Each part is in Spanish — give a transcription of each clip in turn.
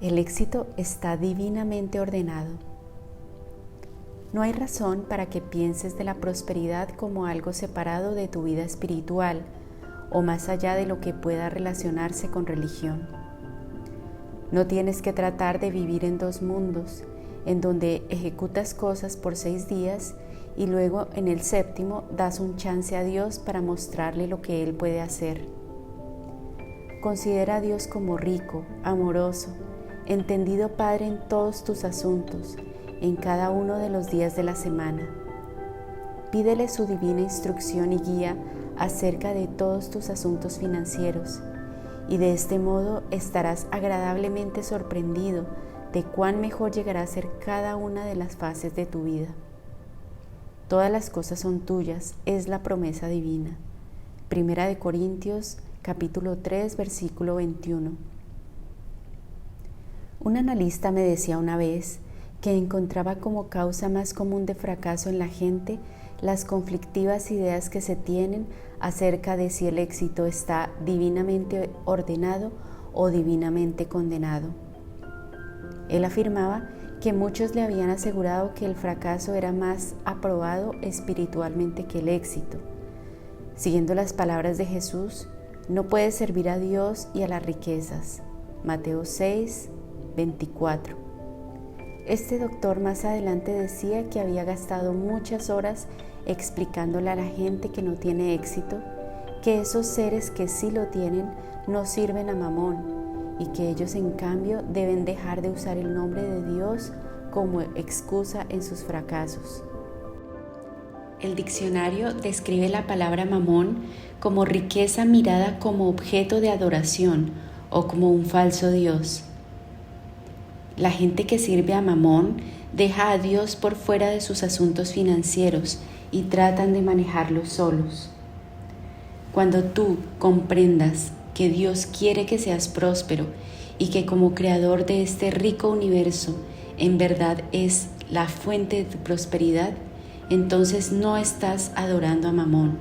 El éxito está divinamente ordenado. No hay razón para que pienses de la prosperidad como algo separado de tu vida espiritual o más allá de lo que pueda relacionarse con religión. No tienes que tratar de vivir en dos mundos, en donde ejecutas cosas por 6 días y luego en el séptimo das un chance a Dios para mostrarle lo que Él puede hacer. Considera a Dios como rico, amoroso, entendido Padre en todos tus asuntos, en cada uno de los días de la semana. Pídele su divina instrucción y guía acerca de todos tus asuntos financieros, y de este modo estarás agradablemente sorprendido de cuán mejor llegará a ser cada una de las fases de tu vida. Todas las cosas son tuyas, es la promesa divina. 1 Corintios capítulo 3, versículo 21. Un analista me decía una vez que encontraba como causa más común de fracaso en la gente las conflictivas ideas que se tienen acerca de si el éxito está divinamente ordenado o divinamente condenado. Él afirmaba que muchos le habían asegurado que el fracaso era más aprobado espiritualmente que el éxito. Siguiendo las palabras de Jesús, no puedes servir a Dios y a las riquezas. Mateo 6, 24. Este doctor más adelante decía que había gastado muchas horas explicándole a la gente que no tiene éxito, que esos seres que sí lo tienen no sirven a Mamón, y que ellos en cambio deben dejar de usar el nombre de Dios como excusa en sus fracasos. El diccionario describe la palabra mamón como riqueza mirada como objeto de adoración o como un falso Dios. La gente que sirve a Mamón deja a Dios por fuera de sus asuntos financieros y tratan de manejarlos solos. Cuando tú comprendas que Dios quiere que seas próspero y que como creador de este rico universo en verdad es la fuente de tu prosperidad, entonces no estás adorando a Mamón.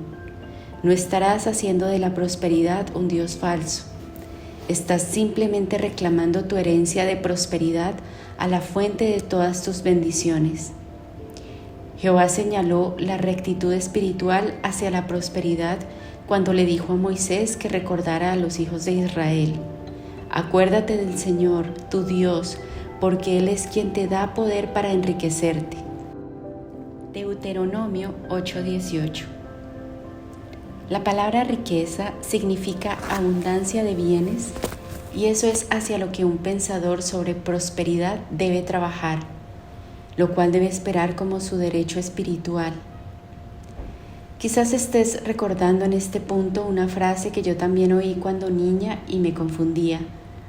No estarás haciendo de la prosperidad un Dios falso. Estás simplemente reclamando tu herencia de prosperidad a la fuente de todas tus bendiciones. Jehová señaló la rectitud espiritual hacia la prosperidad cuando le dijo a Moisés que recordara a los hijos de Israel: acuérdate del Señor, tu Dios, porque Él es quien te da poder para enriquecerte. Deuteronomio 8:18. La palabra riqueza significa abundancia de bienes, y eso es hacia lo que un pensador sobre prosperidad debe trabajar, lo cual debe esperar como su derecho espiritual. Quizás estés recordando en este punto una frase que yo también oí cuando niña y me confundía,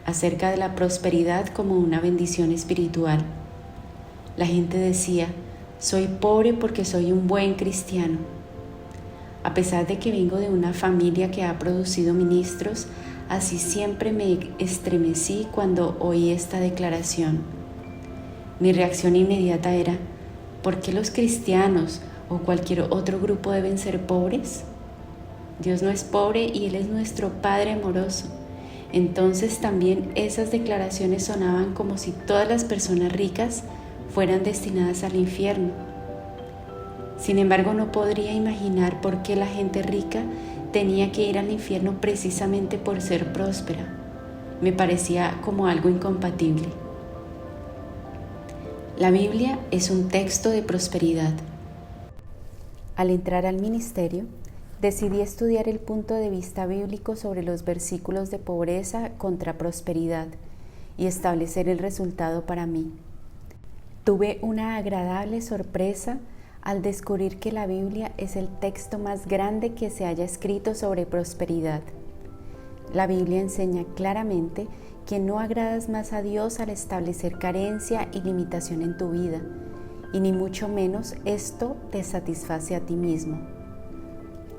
acerca de la prosperidad como una bendición espiritual. La gente decía: soy pobre porque soy un buen cristiano. A pesar de que vengo de una familia que ha producido ministros, así siempre me estremecí cuando oí esta declaración. Mi reacción inmediata era: ¿por qué los cristianos o cualquier otro grupo deben ser pobres? Dios no es pobre y Él es nuestro Padre amoroso. Entonces también esas declaraciones sonaban como si todas las personas ricas fueran destinadas al infierno. Sin embargo, no podría imaginar por qué la gente rica tenía que ir al infierno precisamente por ser próspera. Me parecía como algo incompatible. La Biblia es un texto de prosperidad. Al entrar al ministerio, decidí estudiar el punto de vista bíblico sobre los versículos de pobreza contra prosperidad y establecer el resultado para mí. Tuve una agradable sorpresa al descubrir que la Biblia es el texto más grande que se haya escrito sobre prosperidad. La Biblia enseña claramente que no agradas más a Dios al establecer carencia y limitación en tu vida, y ni mucho menos esto te satisface a ti mismo.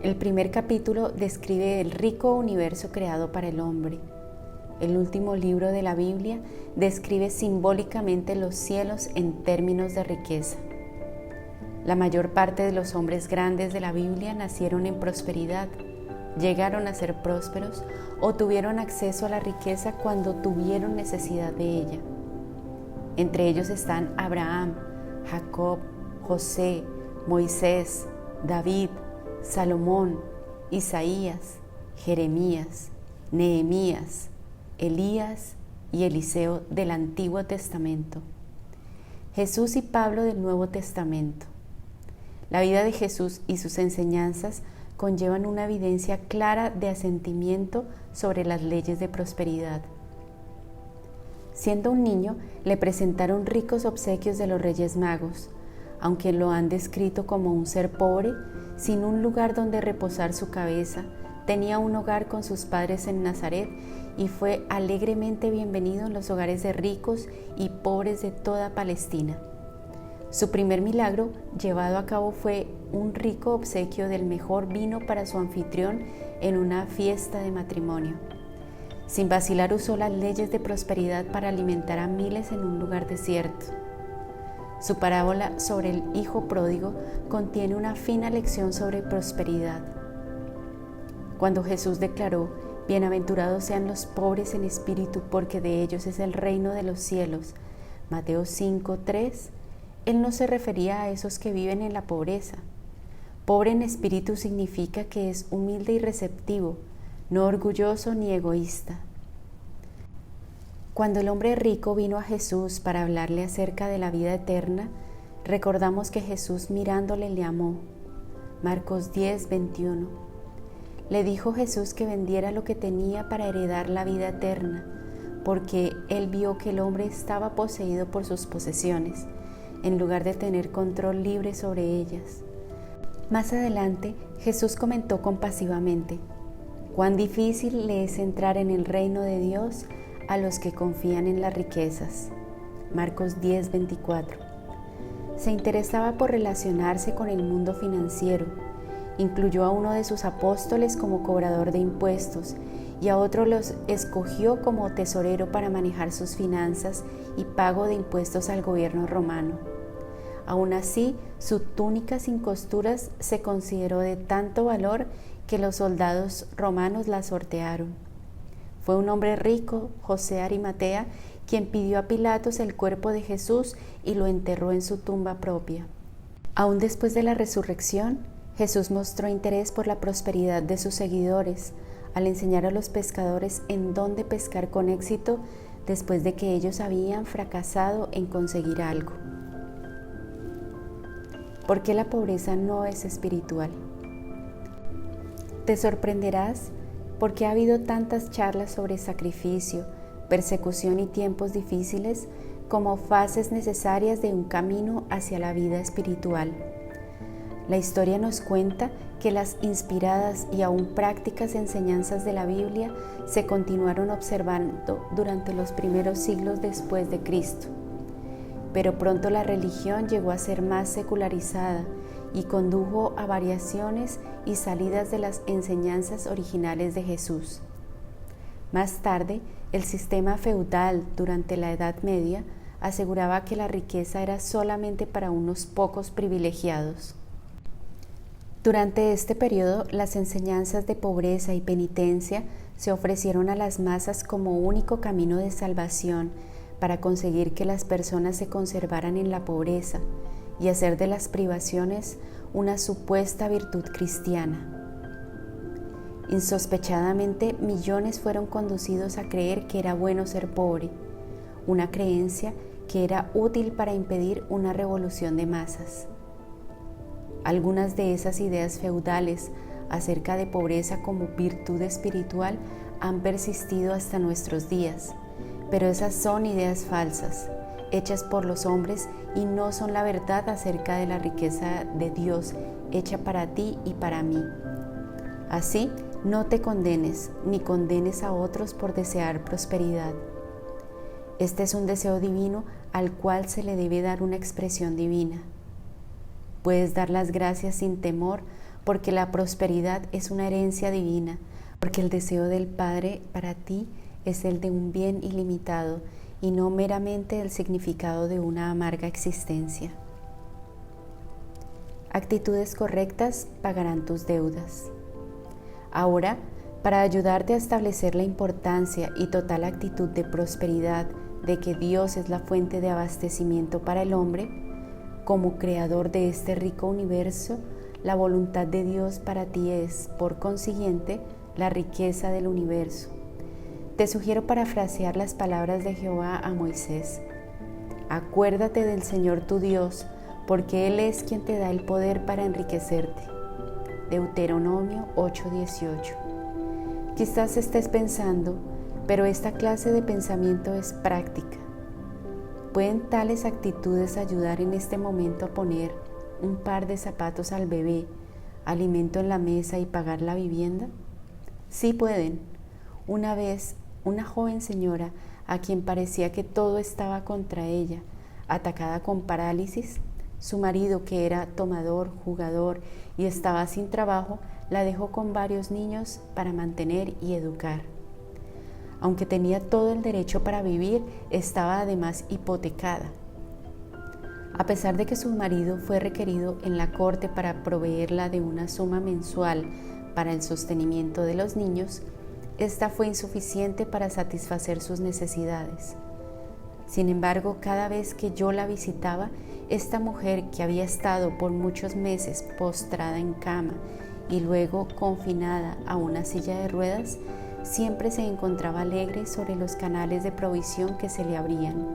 El primer capítulo describe el rico universo creado para el hombre. El último libro de la Biblia describe simbólicamente los cielos en términos de riqueza. La mayor parte de los hombres grandes de la Biblia nacieron en prosperidad, llegaron a ser prósperos o tuvieron acceso a la riqueza cuando tuvieron necesidad de ella. Entre ellos están Abraham, Jacob, José, Moisés, David, Salomón, Isaías, Jeremías, Nehemías, Elías y Eliseo del Antiguo Testamento. Jesús y Pablo del Nuevo Testamento. La vida de Jesús y sus enseñanzas conllevan una evidencia clara de asentimiento sobre las leyes de prosperidad. Siendo un niño, le presentaron ricos obsequios de los Reyes Magos, aunque lo han descrito como un ser pobre, sin un lugar donde reposar su cabeza. Tenía un hogar con sus padres en Nazaret y fue alegremente bienvenido en los hogares de ricos y pobres de toda Palestina. Su primer milagro llevado a cabo fue un rico obsequio del mejor vino para su anfitrión en una fiesta de matrimonio. Sin vacilar usó las leyes de prosperidad para alimentar a miles en un lugar desierto. Su parábola sobre el hijo pródigo contiene una fina lección sobre prosperidad. Cuando Jesús declaró: "Bienaventurados sean los pobres en espíritu, porque de ellos es el reino de los cielos", Mateo 5:3, Él no se refería a esos que viven en la pobreza. Pobre en espíritu significa que es humilde y receptivo, no orgulloso ni egoísta. Cuando el hombre rico vino a Jesús para hablarle acerca de la vida eterna, recordamos que Jesús mirándole le amó. Marcos 10:21. Le dijo Jesús que vendiera lo que tenía para heredar la vida eterna, porque él vio que el hombre estaba poseído por sus posesiones, en lugar de tener control libre sobre ellas. Más adelante, Jesús comentó compasivamente: "Cuán difícil le es entrar en el reino de Dios a los que confían en las riquezas". Marcos 10:24. Se interesaba por relacionarse con el mundo financiero. Incluyó a uno de sus apóstoles como cobrador de impuestos y a otro los escogió como tesorero para manejar sus finanzas y pago de impuestos al gobierno romano. Aún así, su túnica sin costuras se consideró de tanto valor que los soldados romanos la sortearon. Fue un hombre rico, José de Arimatea, quien pidió a Pilatos el cuerpo de Jesús y lo enterró en su tumba propia. Aún después de la resurrección, Jesús mostró interés por la prosperidad de sus seguidores al enseñar a los pescadores en dónde pescar con éxito después de que ellos habían fracasado en conseguir algo. ¿Por qué la pobreza no es espiritual? Te sorprenderás porque ha habido tantas charlas sobre sacrificio, persecución y tiempos difíciles como fases necesarias de un camino hacia la vida espiritual. La historia nos cuenta que las inspiradas y aún prácticas enseñanzas de la Biblia se continuaron observando durante los primeros siglos después de Cristo. Pero pronto la religión llegó a ser más secularizada y condujo a variaciones y salidas de las enseñanzas originales de Jesús. Más tarde, el sistema feudal durante la Edad Media aseguraba que la riqueza era solamente para unos pocos privilegiados. Durante este periodo, las enseñanzas de pobreza y penitencia se ofrecieron a las masas como único camino de salvación para conseguir que las personas se conservaran en la pobreza y hacer de las privaciones una supuesta virtud cristiana. Insospechadamente, millones fueron conducidos a creer que era bueno ser pobre, una creencia que era útil para impedir una revolución de masas. Algunas de esas ideas feudales acerca de pobreza como virtud espiritual han persistido hasta nuestros días, pero esas son ideas falsas, hechas por los hombres y no son la verdad acerca de la riqueza de Dios hecha para ti y para mí. Así, no te condenes ni condenes a otros por desear prosperidad. Este es un deseo divino al cual se le debe dar una expresión divina. Puedes dar las gracias sin temor porque la prosperidad es una herencia divina, porque el deseo del Padre para ti es el de un bien ilimitado y no meramente el significado de una amarga existencia. Actitudes correctas pagarán tus deudas. Ahora, para ayudarte a establecer la importancia y total actitud de prosperidad de que Dios es la fuente de abastecimiento para el hombre, como creador de este rico universo, la voluntad de Dios para ti es, por consiguiente, la riqueza del universo. Te sugiero parafrasear las palabras de Jehová a Moisés. Acuérdate del Señor tu Dios, porque Él es quien te da el poder para enriquecerte. Deuteronomio 8:18. Quizás estés pensando, pero esta clase de pensamiento es práctica. ¿Pueden tales actitudes ayudar en este momento a poner un par de zapatos al bebé, alimento en la mesa y pagar la vivienda? Sí pueden. Una vez, una joven señora a quien parecía que todo estaba contra ella, atacada con parálisis, su marido, que era tomador, jugador y estaba sin trabajo, la dejó con varios niños para mantener y educar. Aunque tenía todo el derecho para vivir, estaba además hipotecada. A pesar de que su marido fue requerido en la corte para proveerla de una suma mensual para el sostenimiento de los niños, esta fue insuficiente para satisfacer sus necesidades. Sin embargo, cada vez que yo la visitaba, esta mujer, que había estado por muchos meses postrada en cama y luego confinada a una silla de ruedas, siempre se encontraba alegre sobre los canales de provisión que se le abrían.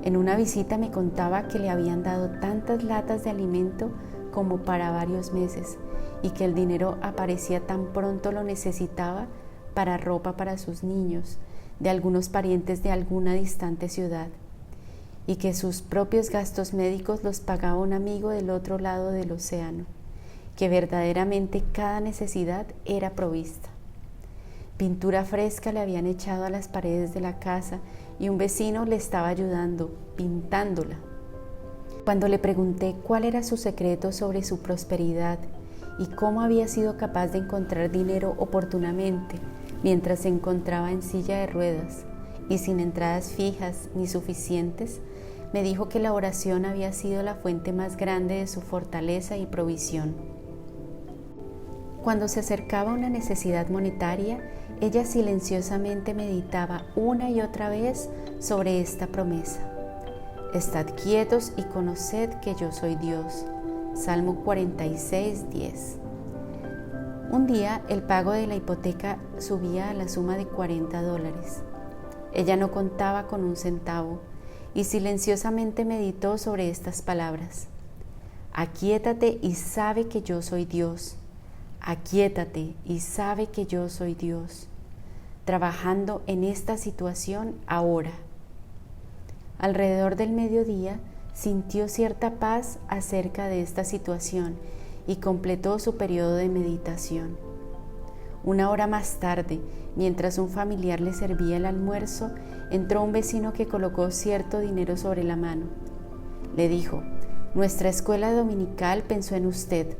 En una visita me contaba que le habían dado tantas latas de alimento como para varios meses y que el dinero aparecía tan pronto lo necesitaba para ropa para sus niños, de algunos parientes de alguna distante ciudad, y que sus propios gastos médicos los pagaba un amigo del otro lado del océano, que verdaderamente cada necesidad era provista. Pintura fresca le habían echado a las paredes de la casa y un vecino le estaba ayudando, pintándola. Cuando le pregunté cuál era su secreto sobre su prosperidad y cómo había sido capaz de encontrar dinero oportunamente mientras se encontraba en silla de ruedas y sin entradas fijas ni suficientes, me dijo que la oración había sido la fuente más grande de su fortaleza y provisión. Cuando se acercaba una necesidad monetaria, ella silenciosamente meditaba una y otra vez sobre esta promesa. Estad quietos y conoced que yo soy Dios. Salmo 46:10. Un día el pago de la hipoteca subía a la suma de $40. Ella no contaba con un centavo y silenciosamente meditó sobre estas palabras. Aquíétate y sabe que yo soy Dios. Aquíétate y sabe que yo soy Dios, trabajando en esta situación ahora. Alrededor del mediodía sintió cierta paz acerca de esta situación y completó su periodo de meditación. Una hora más tarde, mientras un familiar le servía el almuerzo, entró un vecino que colocó cierto dinero sobre la mano. Le dijo: nuestra escuela dominical pensó en usted.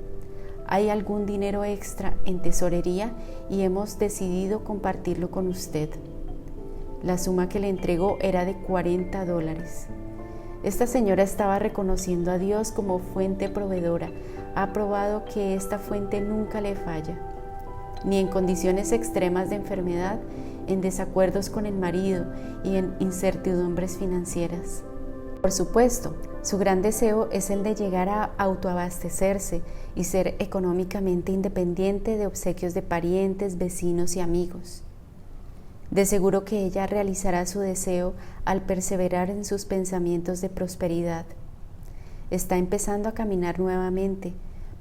Hay algún dinero extra en tesorería y hemos decidido compartirlo con usted. La suma que le entregó era de $40. Esta señora estaba reconociendo a Dios como fuente proveedora. Ha probado que esta fuente nunca le falla, ni en condiciones extremas de enfermedad, en desacuerdos con el marido y en incertidumbres financieras. Por supuesto, su gran deseo es el de llegar a autoabastecerse y ser económicamente independiente de obsequios de parientes, vecinos y amigos. De seguro que ella realizará su deseo al perseverar en sus pensamientos de prosperidad. Está empezando a caminar nuevamente,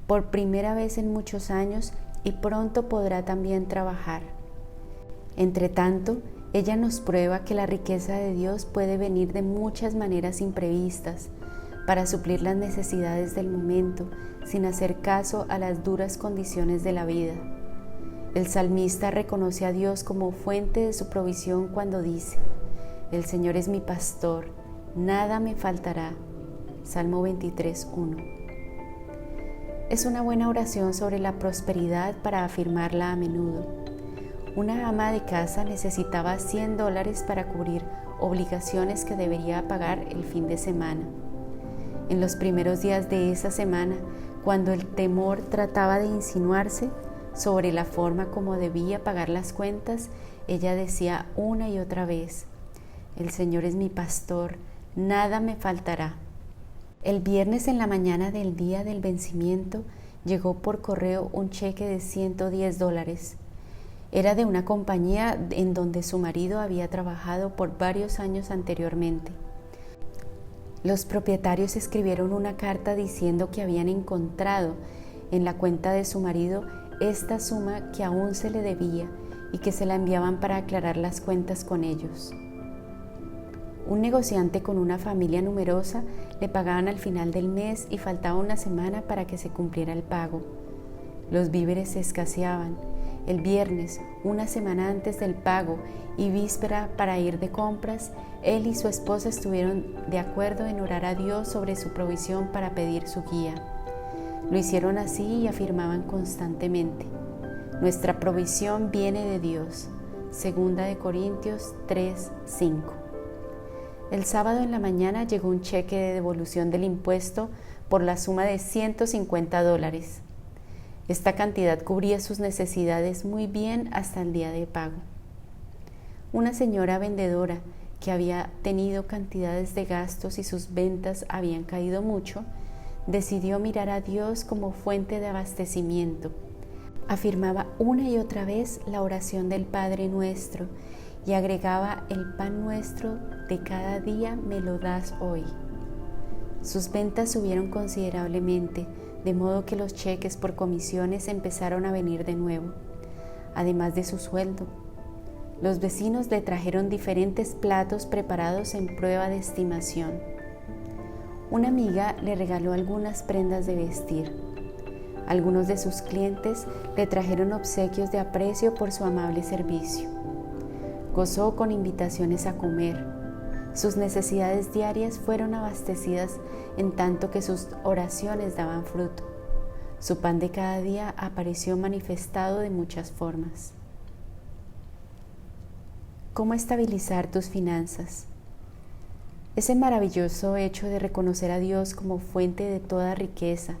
por primera vez en muchos años, y pronto podrá también trabajar. Entretanto, ella nos prueba que la riqueza de Dios puede venir de muchas maneras imprevistas para suplir las necesidades del momento, sin hacer caso a las duras condiciones de la vida. El salmista reconoce a Dios como fuente de su provisión cuando dice: el Señor es mi pastor, nada me faltará. Salmo 23:1. Es una buena oración sobre la prosperidad para afirmarla a menudo. Una ama de casa necesitaba $100 para cubrir obligaciones que debería pagar el fin de semana. En los primeros días de esa semana, cuando el temor trataba de insinuarse, sobre la forma como debía pagar las cuentas, ella decía una y otra vez: el Señor es mi pastor, nada me faltará. El viernes en la mañana del día del vencimiento llegó por correo un cheque de $110. Era de una compañía en donde su marido había trabajado por varios años anteriormente. Los propietarios escribieron una carta diciendo que habían encontrado en la cuenta de su marido esta suma que aún se le debía y que se la enviaban para aclarar las cuentas con ellos. Un negociante con una familia numerosa le pagaban al final del mes y faltaba una semana para que se cumpliera el pago. Los víveres escaseaban. El viernes, una semana antes del pago y víspera para ir de compras, él y su esposa estuvieron de acuerdo en orar a Dios sobre su provisión para pedir su guía. Lo hicieron así y afirmaban constantemente: nuestra provisión viene de Dios. 2 Corintios 3:5. El sábado en la mañana llegó un cheque de devolución del impuesto por la suma de $150. Esta cantidad cubría sus necesidades muy bien hasta el día de pago. Una señora vendedora que había tenido cantidades de gastos y sus ventas habían caído mucho, decidió mirar a Dios como fuente de abastecimiento. Afirmaba una y otra vez la oración del Padre Nuestro y agregaba: el pan nuestro de cada día me lo das hoy. Sus ventas subieron considerablemente, de modo que los cheques por comisiones empezaron a venir de nuevo, además de su sueldo. Los vecinos le trajeron diferentes platos preparados en prueba de estimación. Una amiga le regaló algunas prendas de vestir. Algunos de sus clientes le trajeron obsequios de aprecio por su amable servicio. Gozó con invitaciones a comer. Sus necesidades diarias fueron abastecidas en tanto que sus oraciones daban fruto. Su pan de cada día apareció manifestado de muchas formas. ¿Cómo estabilizar tus finanzas? Ese maravilloso hecho de reconocer a Dios como fuente de toda riqueza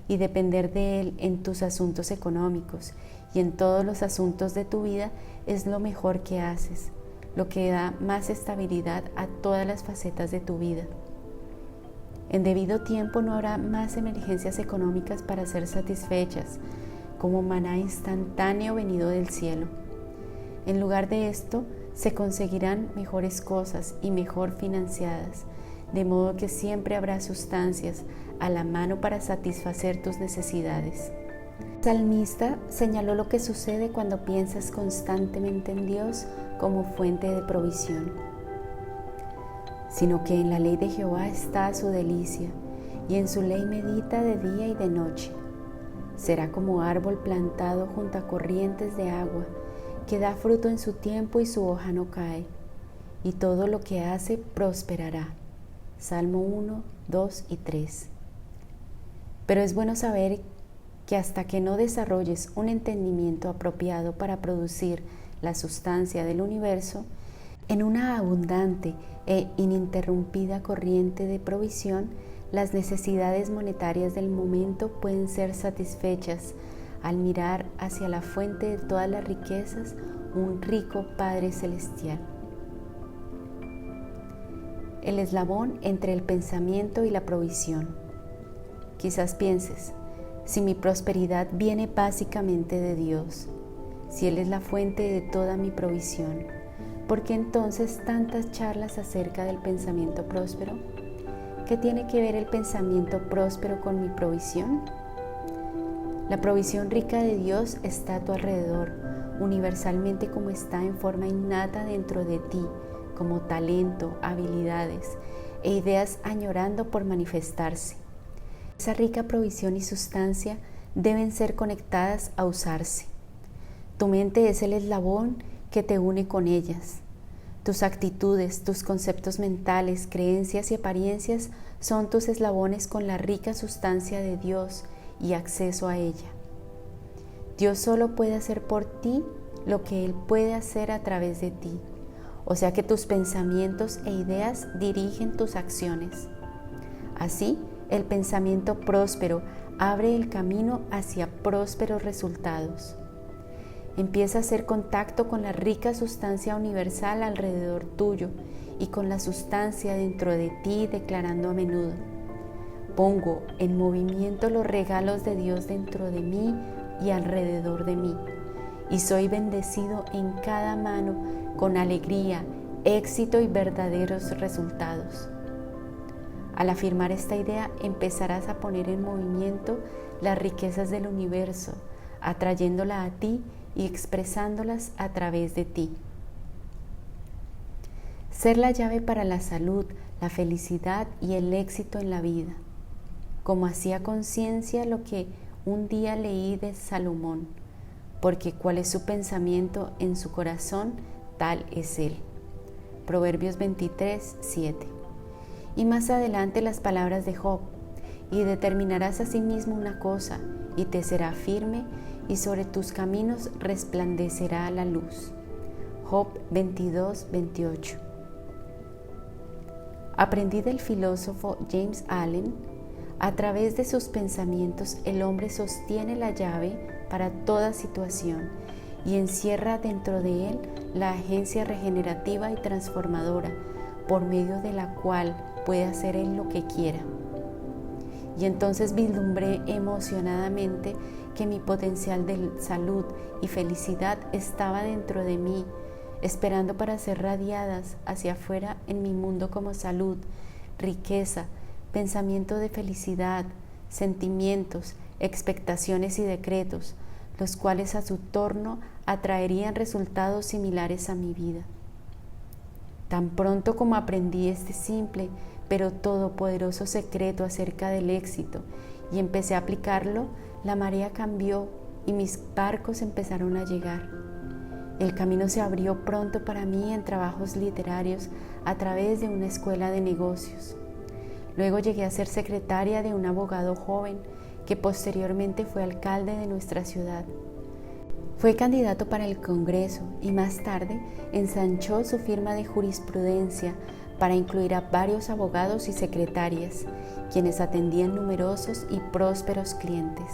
y depender de Él en tus asuntos económicos y en todos los asuntos de tu vida es lo mejor que haces, lo que da más estabilidad a todas las facetas de tu vida. En debido tiempo no habrá más emergencias económicas para ser satisfechas, como maná instantáneo venido del cielo. En lugar de esto, se conseguirán mejores cosas y mejor financiadas, de modo que siempre habrá sustancias a la mano para satisfacer tus necesidades. El salmista señaló lo que sucede cuando piensas constantemente en Dios como fuente de provisión, sino que en la ley de Jehová está su delicia, y en su ley medita de día y de noche. Será como árbol plantado junto a corrientes de agua, que da fruto en su tiempo y su hoja no cae, y todo lo que hace prosperará. Salmo 1, 2 y 3. Pero es bueno saber que hasta que no desarrolles un entendimiento apropiado para producir la sustancia del universo, en una abundante e ininterrumpida corriente de provisión, las necesidades monetarias del momento pueden ser satisfechas al mirar hacia la fuente de todas las riquezas, un rico Padre Celestial. El eslabón entre el pensamiento y la provisión. Quizás pienses: si mi prosperidad viene básicamente de Dios, si Él es la fuente de toda mi provisión, ¿por qué entonces tantas charlas acerca del pensamiento próspero? ¿Qué tiene que ver el pensamiento próspero con mi provisión? La provisión rica de Dios está a tu alrededor, universalmente como está en forma innata dentro de ti, como talento, habilidades e ideas añorando por manifestarse. Esa rica provisión y sustancia deben ser conectadas a usarse. Tu mente es el eslabón que te une con ellas. Tus actitudes, tus conceptos mentales, creencias y apariencias son tus eslabones con la rica sustancia de Dios y acceso a ella. Dios solo puede hacer por ti lo que Él puede hacer a través de ti, o sea que tus pensamientos e ideas dirigen tus acciones. Así, el pensamiento próspero abre el camino hacia prósperos resultados. Empieza a hacer contacto con la rica sustancia universal alrededor tuyo y con la sustancia dentro de ti, declarando a menudo: pongo en movimiento los regalos de Dios dentro de mí y alrededor de mí, y soy bendecido en cada mano con alegría, éxito y verdaderos resultados. Al afirmar esta idea, empezarás a poner en movimiento las riquezas del universo, atrayéndola a ti y expresándolas a través de ti. Ser la llave para la salud, la felicidad y el éxito en la vida. Como hacía conciencia lo que un día leí de Salomón, porque cuál es su pensamiento en su corazón, tal es él. Proverbios 23, 7. Y más adelante las palabras de Job: y determinarás a sí mismo una cosa, y te será firme, y sobre tus caminos resplandecerá la luz. Job 22, 28. Aprendí del filósofo James Allen: a través de sus pensamientos el hombre sostiene la llave para toda situación y encierra dentro de él la agencia regenerativa y transformadora por medio de la cual puede hacer él lo que quiera. Y entonces vislumbré emocionadamente que mi potencial de salud y felicidad estaba dentro de mí, esperando para ser radiadas hacia afuera en mi mundo como salud, riqueza, pensamiento de felicidad, sentimientos, expectaciones y decretos, los cuales a su torno atraerían resultados similares a mi vida. Tan pronto como aprendí este simple pero todopoderoso secreto acerca del éxito y empecé a aplicarlo, la marea cambió y mis barcos empezaron a llegar. El camino se abrió pronto para mí en trabajos literarios a través de una escuela de negocios. Luego llegué a ser secretaria de un abogado joven que posteriormente fue alcalde de nuestra ciudad. Fue candidato para el Congreso y más tarde ensanchó su firma de jurisprudencia para incluir a varios abogados y secretarias, quienes atendían numerosos y prósperos clientes.